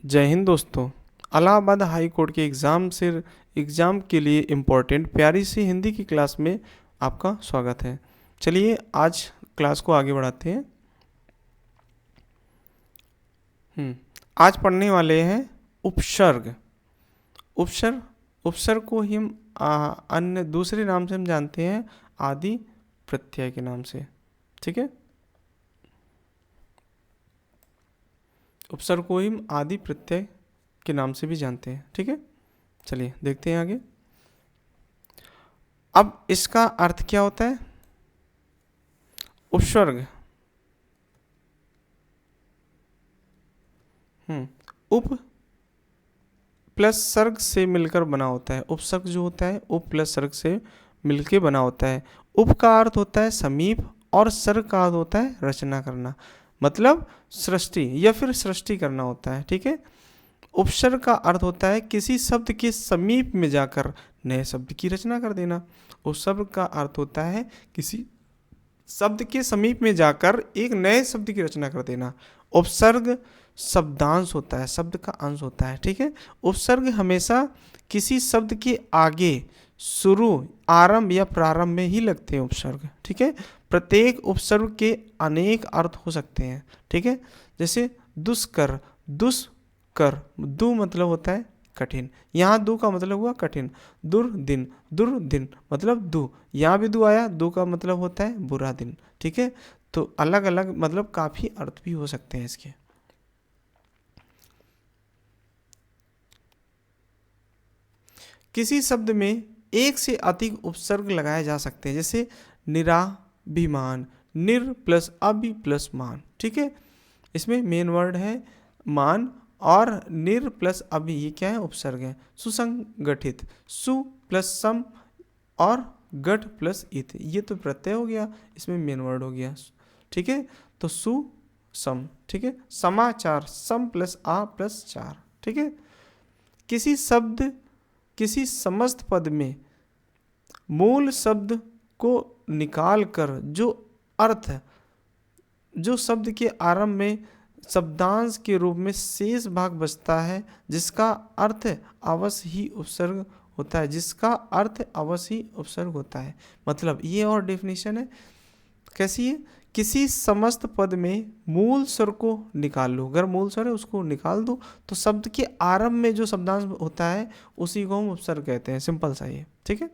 जय हिंद दोस्तों। Allahabad high court के एग्ज़ाम के लिए इम्पोर्टेंट प्यारी सी हिंदी की क्लास में आपका स्वागत है। चलिए आज क्लास को आगे बढ़ाते हैं। आज पढ़ने वाले हैं उपसर्ग। उपसर्ग उपसर्ग को ही हम अन्य दूसरे नाम से हम जानते हैं आदि प्रत्यय के नाम से। ठीक है, उपसर्ग को ही हम आदि प्रत्यय के नाम से भी जानते हैं। ठीक है, चलिए देखते हैं आगे। अब इसका अर्थ क्या होता है? उपसर्ग उप प्लस सर्ग से मिलकर बना होता है। उपसर्ग जो होता है उप प्लस सर्ग से मिलकर बना होता है। उप का अर्थ होता है समीप और सर्ग का अर्थ होता है रचना करना, मतलब सृष्टि या फिर सृष्टि करना होता है। ठीक है, उपसर्ग का अर्थ होता है किसी शब्द के समीप में जाकर नए शब्द की रचना कर देना। उपसर्ग का अर्थ होता है किसी शब्द के समीप में जाकर एक नए शब्द की रचना कर देना। उपसर्ग शब्दांश होता है, शब्द का अंश होता है। ठीक है, उपसर्ग हमेशा किसी शब्द के आगे, शुरू, आरंभ या प्रारंभ में ही लगते हैं उपसर्ग। ठीक है, प्रत्येक उपसर्ग के अनेक अर्थ हो सकते हैं। ठीक है, जैसे दुष्कर, दुष्कर, दु मतलब होता है कठिन, यहाँ दु का मतलब हुआ कठिन। दुर्दिन, दुर्दिन मतलब दु, यहाँ भी दु आया, दु का मतलब होता है बुरा दिन। ठीक है, तो अलग अलग मतलब काफी अर्थ भी हो सकते हैं इसके। किसी शब्द में एक से अधिक उपसर्ग लगाए जा सकते हैं, जैसे निराभिमान, निर प्लस अभि प्लस मान। ठीक है, इसमें मेन वर्ड है मान और निर प्लस अभि, ये क्या है? उपसर्ग है। सुसंगठित, सु प्लस सम और गठ प्लस इत, ये तो प्रत्यय हो गया, इसमें मेन वर्ड हो गया। ठीक है, तो सु सम। ठीक है, समाचार, सम प्लस आ प्लस चार। ठीक है, किसी शब्द, किसी समस्त पद में मूल शब्द को निकाल कर जो अर्थ, जो शब्द के आरंभ में शब्दांश के रूप में शेष भाग बचता है, जिसका अर्थ अवश्य ही उपसर्ग होता है, जिसका अर्थ अवश्य ही उपसर्ग होता है। मतलब ये और डेफिनेशन है, कैसी है? किसी समस्त पद में मूल स्वर को निकाल लो, अगर मूल स्वर है उसको निकाल दो तो शब्द के आरंभ में जो शब्दांश होता है उसी को हम उपसर्ग कहते हैं। सिंपल सा ये। ठीक है,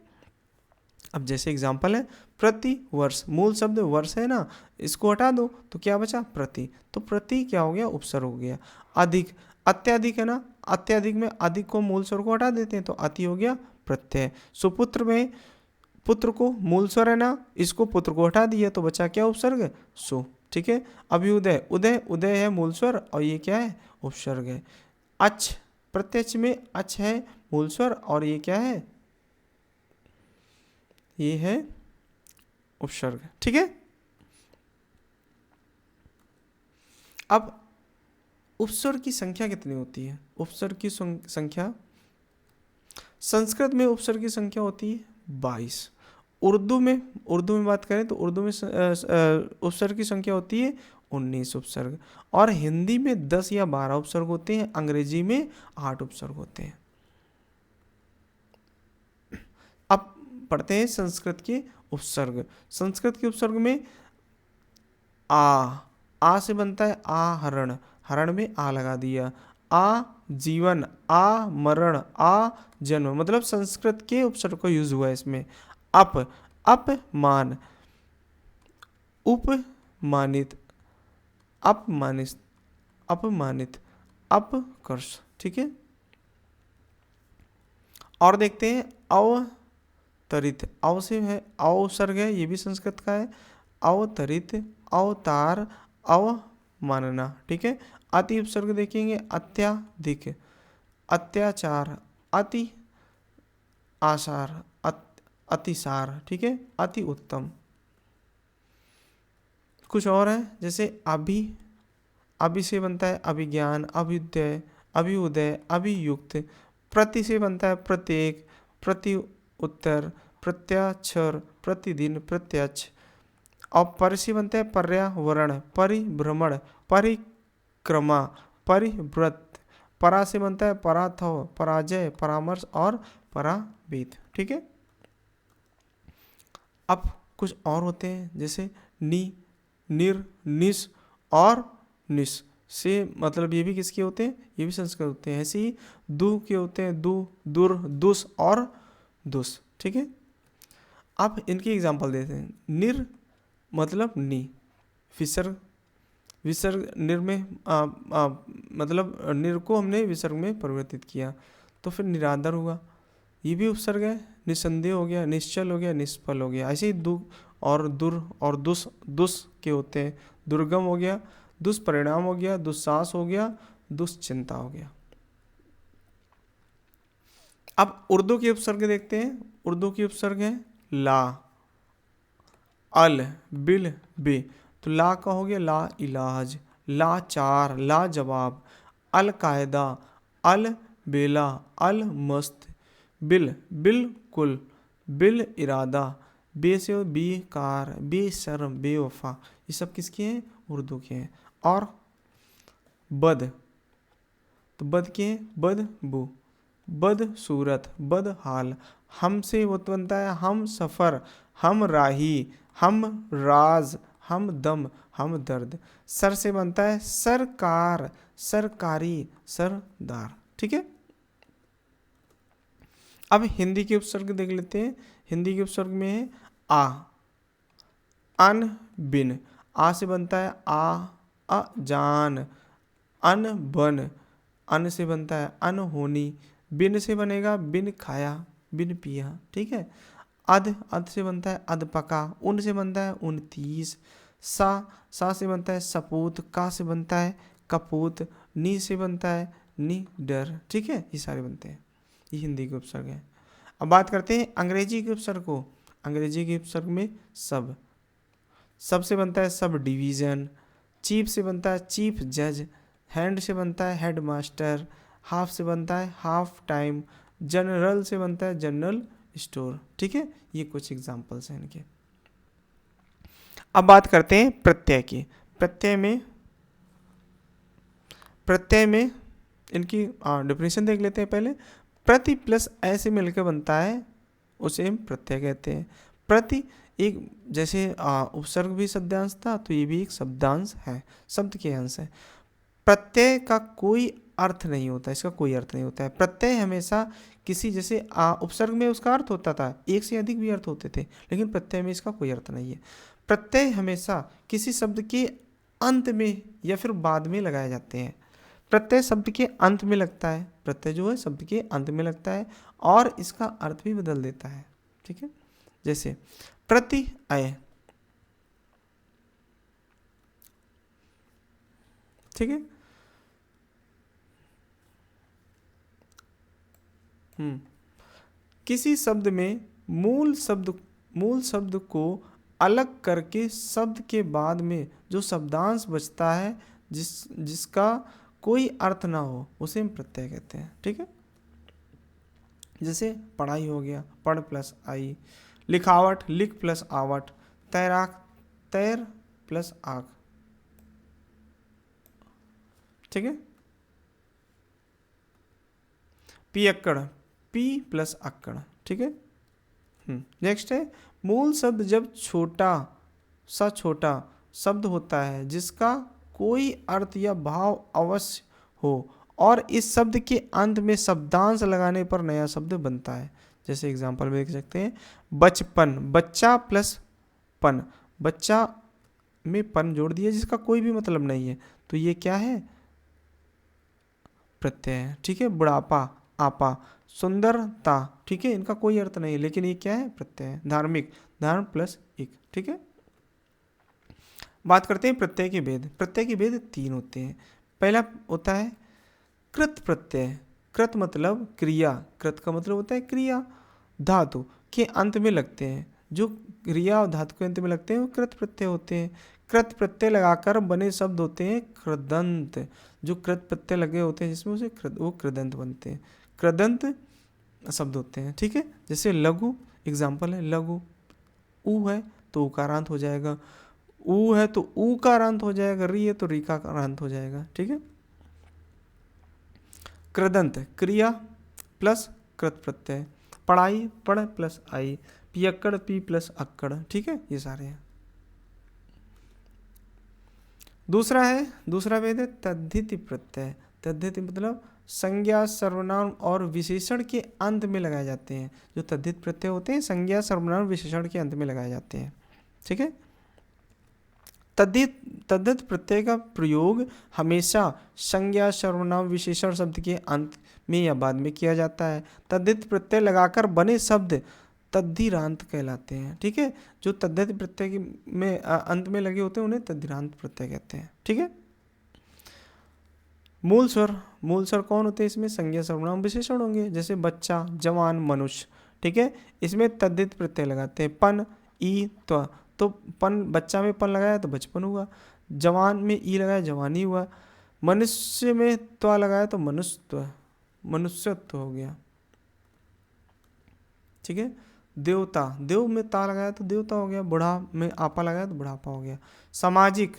अब जैसे एग्जाम्पल है प्रति वर्ष, मूल शब्द वर्ष है ना, इसको हटा दो तो क्या बचा? प्रति, तो प्रति क्या हो गया? उपसर्ग हो गया। अधिक, अत्यधिक है ना, अत्यधिक में अधिक को मूल स्वर को हटा देते हैं तो अति हो गया प्रत्यय। सुपुत्र में पुत्र को मूल स्वर है ना, इसको पुत्र को हटा दिया तो बचा क्या? उपसर्ग, सु। ठीक है, अभ्युदय, उदय, उदय है मूल स्वर और ये क्या है? उपसर्ग है। अच्छ, प्रत्यक्ष में अच्छ है मूल स्वर और ये क्या है? ये है उपसर्ग। ठीक है, अब उपसर्ग की संख्या कितनी होती है? उपसर्ग की संख्या, संस्कृत में उपसर्ग की संख्या होती है 22। उर्दू में बात करें तो उर्दू में उपसर्ग की संख्या होती है 19 उपसर्ग, और हिंदी में 10 या 12 उपसर्ग होते हैं, अंग्रेजी में 8 उपसर्ग होते हैं। अब पढ़ते हैं संस्कृत के उपसर्ग। संस्कृत के उपसर्ग में आ से बनता है आहरण, हरण में आ लगा दिया। आ जीवन, आ मरण, आ जन्म, मतलब संस्कृत के उपसर्ग का यूज हुआ है इसमें। अपमान, उपमानित, अपमानित, अपमानित, अपकर्ष। ठीक है, और देखते हैं अवतरित, अव से है अवसर्ग है, ये भी संस्कृत का है। अवतरित, अवतार, अवमानना। ठीक है, अति उपसर्ग देखेंगे अत्याधिक, अत्याचार, अति आसार, अतिसार। ठीक है, अति उत्तम। कुछ और है, जैसे अभि, अभि से बनता है अभिज्ञान, अभ्युदय, अभ्युदय, अभियुक्त। प्रति से बनता है प्रत्येक, प्रति उत्तर, प्रत्याक्षर, प्रतिदिन, प्रत्यक्ष। और पर से बनता है पर्यावरण, परिभ्रमण, परिक्रमा, परिव्रत, परा से बनता है पराथव, पराजय, परामर्श और परावेद। ठीक है। अब कुछ और होते हैं जैसे नि, निर, निस और निस से मतलब ये भी किसके होते हैं, ये भी संस्कृत होते हैं। ऐसे ही दु के होते हैं दु, दुर, दुस और दुस। ठीक है। अब इनकी एग्जांपल देते हैं। निर मतलब नी, विसर्ग, विसर्ग निर में मतलब निर को हमने विसर्ग में परिवर्तित किया तो फिर निरादर हुआ, ये भी उपसर्ग है। निसंदेह हो गया, निश्चल हो गया, निष्फल हो गया। ऐसे ही दु और दुर और दुस, दुस के होते हैं। दुर्गम हो गया, दुष्परिणाम हो गया, दुस्साहस हो गया, दुश्चिंता हो गया। अब उर्दू की उपसर्ग देखते हैं। उर्दू की उपसर्ग है ला, अल, बिल, बे। तो ला का हो गया ला इलाज, ला चार, ला जवाब, अल कायदा, अल बेला, अल मस्त, बिल, बिल्कुल, बिल इरादा, बे से बेकार, बेशर्म, बेवफा। ये सब किसके हैं, उर्दू के हैं। और बद, तो बद के हैं बदबू, बद सूरत, बद हाल। हम से वो तो बनता है हम सफ़र, हम राही, हम राज, हम दम, हम दर्द। सर से बनता है सरकार, सरकारी, सरदार। ठीक है। अब हिंदी के उपसर्ग देख लेते हैं। हिंदी के उपसर्ग में है आ, अन, बिन। आ से बनता है जान, अन बन, अन से बनता है अनहोनी, बिन से बनेगा बिन खाया, बिन पिया। ठीक है। अध, अध से बनता है अध पका, उन से बनता है 29, सा से बनता है सपूत, का से बनता है कपूत, नी से बनता है नी डर। ठीक है। ये सारे बनते हैं, ये हिंदी के उपसर्ग हैं। अब बात करते हैं अंग्रेजी के उपसर्ग को। अंग्रेजी के उपसर्ग में सब, सब से बनता है सब डिवीज़न, चीफ से बनता है चीफ जज, हैंड से बनता है हेड मास्टर, हाफ से बनता है हाफ टाइम, जनरल से बनता है जनरल स्टोर। ठीक है। ये कुछ एग्जांपल्स हैं इनके। अब बात करते हैं प्रत्यय की। प्रत्यय में इनकी डेफिनेशन देख लेते हैं पहले। प्रति प्लस ऐसे मिलकर बनता है उसे हम प्रत्यय कहते हैं। प्रति एक जैसे उपसर्ग भी शब्दांश था तो ये भी एक शब्दांश है, शब्द के अंश है। प्रत्यय का कोई अर्थ नहीं होता, इसका कोई अर्थ नहीं होता है। प्रत्यय हमेशा किसी जैसे उपसर्ग में उसका अर्थ होता था, एक से अधिक भी अर्थ होते थे, लेकिन प्रत्यय में इसका कोई अर्थ नहीं है। प्रत्यय हमेशा किसी शब्द के अंत में या फिर बाद में लगाए जाते हैं। प्रत्यय शब्द के अंत में लगता है, प्रत्यय जो है शब्द के अंत में लगता है और इसका अर्थ भी बदल देता है। ठीक है। जैसे प्रति अय। ठीक है। किसी शब्द में मूल शब्द को अलग करके शब्द के बाद में जो शब्दांश बचता है जिसका कोई अर्थ ना हो उसे हम प्रत्यय कहते हैं। ठीक है। जैसे पढ़ाई हो गया पढ़ प्लस आई, लिखावट लिख प्लस आवट, तैराक तैर प्लस आग। ठीक है। पियक्कड़ पी प्लस अक्कड़। ठीक है। नेक्स्ट है मूल शब्द जब छोटा शब्द होता है जिसका कोई अर्थ या भाव अवश्य हो और इस शब्द के अंत में शब्दांश लगाने पर नया शब्द बनता है। जैसे एग्जांपल में देख सकते हैं बचपन, बच्चा प्लस पन, बच्चा में पन जोड़ दिया जिसका कोई भी मतलब नहीं है तो ये क्या है, प्रत्यय है। ठीक है। बुढ़ापा आपा, सुंदरता, ठीक है, इनका कोई अर्थ नहीं है लेकिन ये क्या है, प्रत्यय है। धार्मिक धर्म प्लस एक। ठीक है। बात करते हैं प्रत्यय के भेद। प्रत्यय के भेद 3 होते हैं। पहला होता है कृत प्रत्यय। कृत मतलब क्रिया, कृत का मतलब होता है क्रिया, धातु के अंत में लगते हैं। जो क्रिया और धातु के अंत में लगते हैं वो कृत प्रत्यय होते हैं। कृत प्रत्यय लगाकर बने शब्द होते हैं कृदंत। जो कृत प्रत्यय लगे होते हैं जिसमें उसे वो कृदंत बनते हैं, कृदंत शब्द होते हैं। ठीक है। जैसे लघु एग्जाम्पल है, लघु ऊ है तो उकारांत हो जाएगा, ऊ है तो ऊ का अंत हो जाएगा, री है तो री का अंत हो जाएगा। ठीक है। कृदंत क्रिया प्लस कृत प्रत्यय, पढ़ाई पढ़ प्लस आई, पियक्कड़ पी प्लस अक्कड़, ठीक है, ये सारे हैं। दूसरा वेद है तद्धिति प्रत्यय। तद्धिति मतलब संज्ञा सर्वनाम और विशेषण के अंत में लगाए जाते हैं। जो तद्धित प्रत्यय होते हैं संज्ञा सर्वनाम विशेषण के अंत में लगाए जाते हैं, ठीक है। तद्धित प्रत्यय का प्रयोग हमेशा संज्ञा सर्वनाम विशेषण शब्द के अंत में या बाद में किया जाता है। तद्धित प्रत्यय लगाकर बने शब्द तद्धिरांत कहलाते हैं, ठीक है। जो तद्धित प्रत्यय में अंत में लगे होते हैं उन्हें तद्धिरांत प्रत्यय कहते हैं, ठीक है। मूल स्वर कौन होते हैं इसमें? संज्ञा सर्वनाम विशेषण होंगे, जैसे बच्चा, जवान, मनुष्य, ठीक है। इसमें तद्धित प्रत्यय लगाते हैं पन, ई, त्व। तो पन, बच्चा में पन लगाया तो बचपन हुआ, जवान में ई लगाया जवानी हुआ, मनुष्य में त्व लगाया तो मनुष्यत्व हो गया, ठीक है। देवता, देव में ता लगाया तो देवता हो गया, बुढ़ा में आपा लगाया तो बुढ़ापा हो गया। सामाजिक,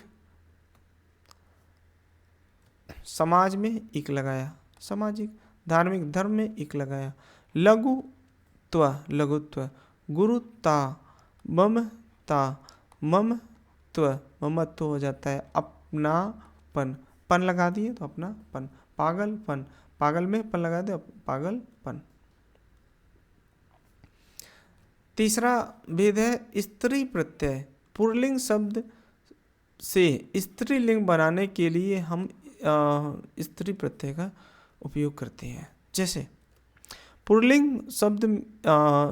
समाज में इक लगाया सामाजिक। धार्मिक, धर्म में इक लगाया। लघुत्व, लघुत्व। गुरुता, ममता, ममत्व, ममत्व हो जाता है। अपनापन, पन लगा दिए तो अपनापन। पागलपन, पागल में पन लगा दिया पागलपन। तीसरा भेद है स्त्री प्रत्यय। पुल्लिंग शब्द से स्त्रीलिंग बनाने के लिए हम स्त्री प्रत्यय का उपयोग करते हैं। जैसे पुल्लिंग शब्द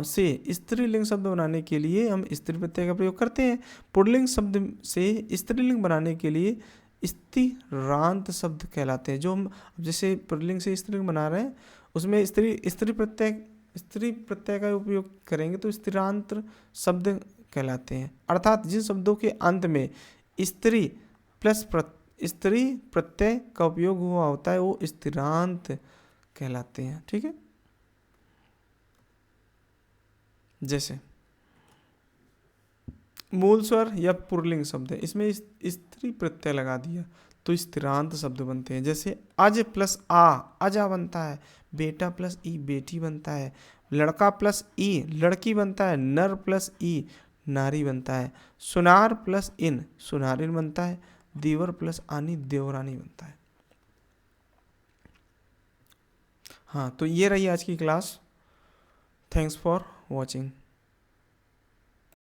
से स्त्रीलिंग शब्द बनाने के लिए हम स्त्री प्रत्यय का प्रयोग करते हैं। पुल्लिंग शब्द से स्त्रीलिंग बनाने के लिए स्त्रीरांत शब्द कहलाते हैं। जो हम जैसे पुल्लिंग से स्त्रीलिंग बना रहे हैं उसमें स्त्री प्रत्यय का उपयोग करेंगे तो स्त्रीरांत शब्द कहलाते हैं। अर्थात जिन शब्दों के अंत में स्त्री प्लस स्त्री प्रत्यय का उपयोग हुआ होता है वो स्त्रीरांत कहलाते हैं, ठीक है। जैसे मूल स्वर या पुल्लिंग शब्द है, इसमें स्त्री प्रत्यय लगा दिया तो स्त्रीरांत शब्द बनते हैं। जैसे अज प्लस आ अजा बनता है, बेटा प्लस ई बेटी बनता है, लड़का प्लस ई लड़की बनता है, नर प्लस ई नारी बनता है, सुनार प्लस इन सुनारिन बनता है, देवर प्लस आनी देवरानी बनता है। हाँ, तो ये रही आज की क्लास। Thanks for watching.